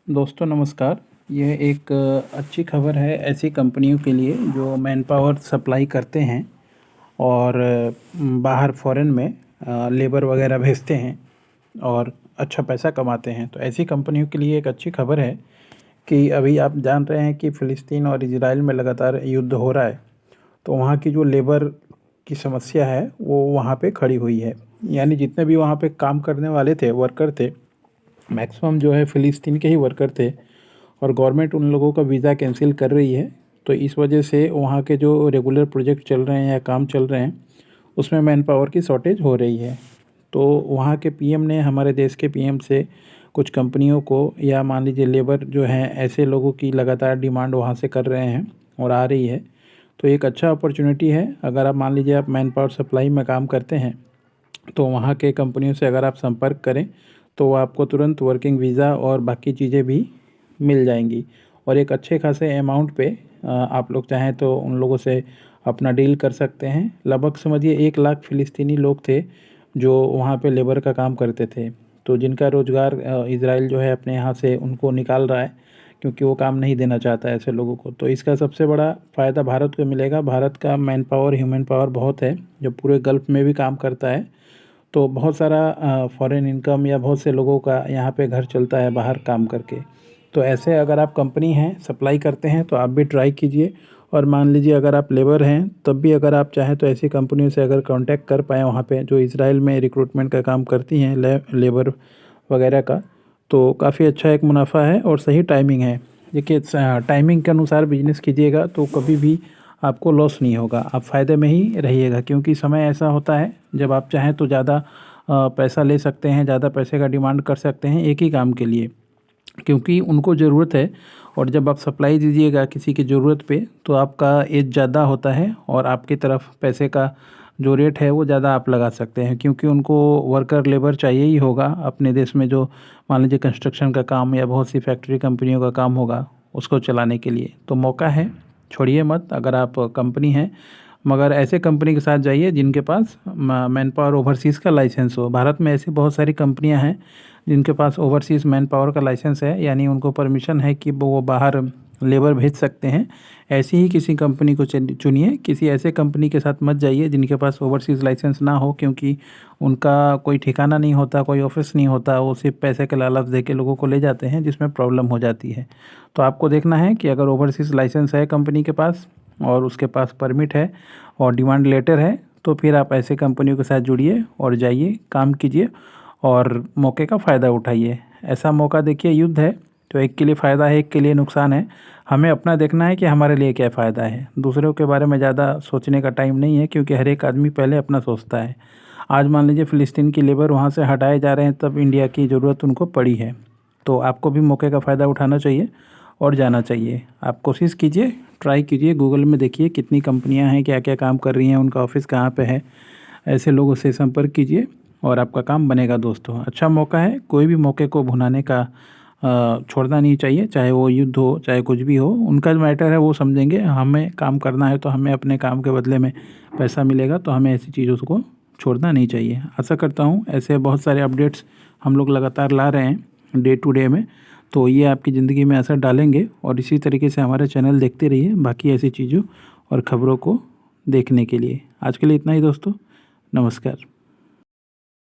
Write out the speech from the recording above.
दोस्तों नमस्कार। यह एक अच्छी खबर है ऐसी कंपनियों के लिए जो मैन पावर सप्लाई करते हैं और बाहर फॉरेन में लेबर वगैरह भेजते हैं और अच्छा पैसा कमाते हैं। तो ऐसी कंपनियों के लिए एक अच्छी खबर है कि अभी आप जान रहे हैं कि फ़िलिस्तीन और इजराइल में लगातार युद्ध हो रहा है। तो वहाँ की जो लेबर की समस्या है वो वहाँ पे खड़ी हुई है। यानी जितने भी वहाँ पे काम करने वाले थे, वर्कर थे, मैक्सिमम जो है फ़िलिस्तीन के ही वर्कर थे और गवर्नमेंट उन लोगों का वीज़ा कैंसिल कर रही है। तो इस वजह से वहाँ के जो रेगुलर प्रोजेक्ट चल रहे हैं या काम चल रहे हैं उसमें मैन पावर की शॉर्टेज हो रही है। तो वहाँ के पीएम ने, हमारे देश के पीएम से कुछ कंपनियों को या मान लीजिए लेबर जो हैं ऐसे लोगों की लगातार डिमांड वहाँ से कर रहे हैं और आ रही है। तो एक अच्छा अपॉर्चुनिटी है। अगर आप मान लीजिए आप मैन पावर सप्लाई में काम करते हैं तो वहाँ के कंपनियों से अगर आप संपर्क करें तो आपको तुरंत वर्किंग वीज़ा और बाकी चीज़ें भी मिल जाएंगी और एक अच्छे खासे अमाउंट पे आप लोग चाहें तो उन लोगों से अपना डील कर सकते हैं। लगभग समझिए 1 लाख फ़िलिस्तीनी लोग थे जो वहाँ पे लेबर का काम करते थे। तो जिनका रोज़गार इजराइल जो है अपने यहाँ से उनको निकाल रहा है क्योंकि वो काम नहीं देना चाहता है ऐसे लोगों को। तो इसका सबसे बड़ा फ़ायदा भारत को मिलेगा। भारत का मैन पावर, ह्यूमन पावर बहुत है जो पूरे गल्फ़ में भी काम करता है। तो बहुत सारा फॉरेन इनकम या बहुत से लोगों का यहाँ पे घर चलता है बाहर काम करके। तो ऐसे अगर आप कंपनी हैं, सप्लाई करते हैं तो आप भी ट्राई कीजिए। और मान लीजिए अगर आप लेबर हैं तब भी अगर आप चाहें तो ऐसी कंपनियों से अगर कांटेक्ट कर पाएँ वहाँ पे जो इजराइल में रिक्रूटमेंट का काम करती हैं लेबर वगैरह का, तो काफ़ी अच्छा एक मुनाफा है और सही टाइमिंग है। देखिए टाइमिंग के अनुसार बिजनेस कीजिएगा तो कभी भी आपको लॉस नहीं होगा, आप फ़ायदे में ही रहिएगा। क्योंकि समय ऐसा होता है जब आप चाहें तो ज़्यादा पैसा ले सकते हैं, ज़्यादा पैसे का डिमांड कर सकते हैं एक ही काम के लिए, क्योंकि उनको ज़रूरत है। और जब आप सप्लाई दीजिएगा किसी की ज़रूरत पे तो आपका एज ज़्यादा होता है और आपकी तरफ पैसे का जो रेट है वो ज़्यादा आप लगा सकते हैं, क्योंकि उनको वर्कर लेबर चाहिए ही होगा अपने देश में। जो मान लीजिए कंस्ट्रक्शन का काम या बहुत सी फैक्ट्री कंपनियों का काम होगा उसको चलाने के लिए, तो मौका है, छोड़िए मत। अगर आप कंपनी हैं, मगर ऐसे कंपनी के साथ जाइए जिनके पास मैन पावर ओवरसीज़ का लाइसेंस हो। भारत में ऐसी बहुत सारी कंपनियां हैं जिनके पास ओवरसीज़ मैन पावर का लाइसेंस है, यानी उनको परमिशन है कि वो बाहर लेबर भेज सकते हैं। ऐसी ही किसी कंपनी को चुनिए। किसी ऐसे कंपनी के साथ मत जाइए जिनके पास ओवरसीज़ लाइसेंस ना हो, क्योंकि उनका कोई ठिकाना नहीं होता, कोई ऑफिस नहीं होता। वो सिर्फ पैसे के लालच दे के लोगों को ले जाते हैं, जिसमें प्रॉब्लम हो जाती है। तो आपको देखना है कि अगर ओवरसीज़ लाइसेंस है कंपनी के पास और उसके पास परमिट है और डिमांड लेटर है, तो फिर आप ऐसे कंपनियों के साथ जुड़िए और जाइए, काम कीजिए और मौके का फ़ायदा उठाइए। ऐसा मौका देखिए, युद्ध है तो एक के लिए फ़ायदा है, एक के लिए नुकसान है। हमें अपना देखना है कि हमारे लिए क्या फ़ायदा है। दूसरों के बारे में ज़्यादा सोचने का टाइम नहीं है, क्योंकि हर एक आदमी पहले अपना सोचता है। आज मान लीजिए फ़िलिस्तीन की लेबर वहाँ से हटाए जा रहे हैं, तब इंडिया की ज़रूरत उनको पड़ी है। तो आपको भी मौके का फ़ायदा उठाना चाहिए और जाना चाहिए। आप कोशिश कीजिए, ट्राई कीजिए, गूगल में देखिए कितनी कंपनियां हैं, क्या क्या काम कर रही हैं, उनका ऑफिस कहाँ पे है। ऐसे लोगों से संपर्क कीजिए और आपका काम बनेगा दोस्तों। अच्छा मौका है, कोई भी मौके को भुनाने का छोड़ना नहीं चाहिए। चाहे वो युद्ध हो, चाहे कुछ भी हो, उनका जो मैटर है वो समझेंगे। हमें काम करना है तो हमें अपने काम के बदले में पैसा मिलेगा, तो हमें ऐसी चीज़ों को छोड़ना नहीं चाहिए। आशा करता हूँ ऐसे बहुत सारे अपडेट्स हम लोग लगातार ला रहे हैं डे टू डे में, तो ये आपकी ज़िंदगी में असर डालेंगे। और इसी तरीके से हमारे चैनल देखते रहिए बाकी ऐसी चीज़ों और ख़बरों को देखने के लिए। आज के लिए इतना ही दोस्तों, नमस्कार।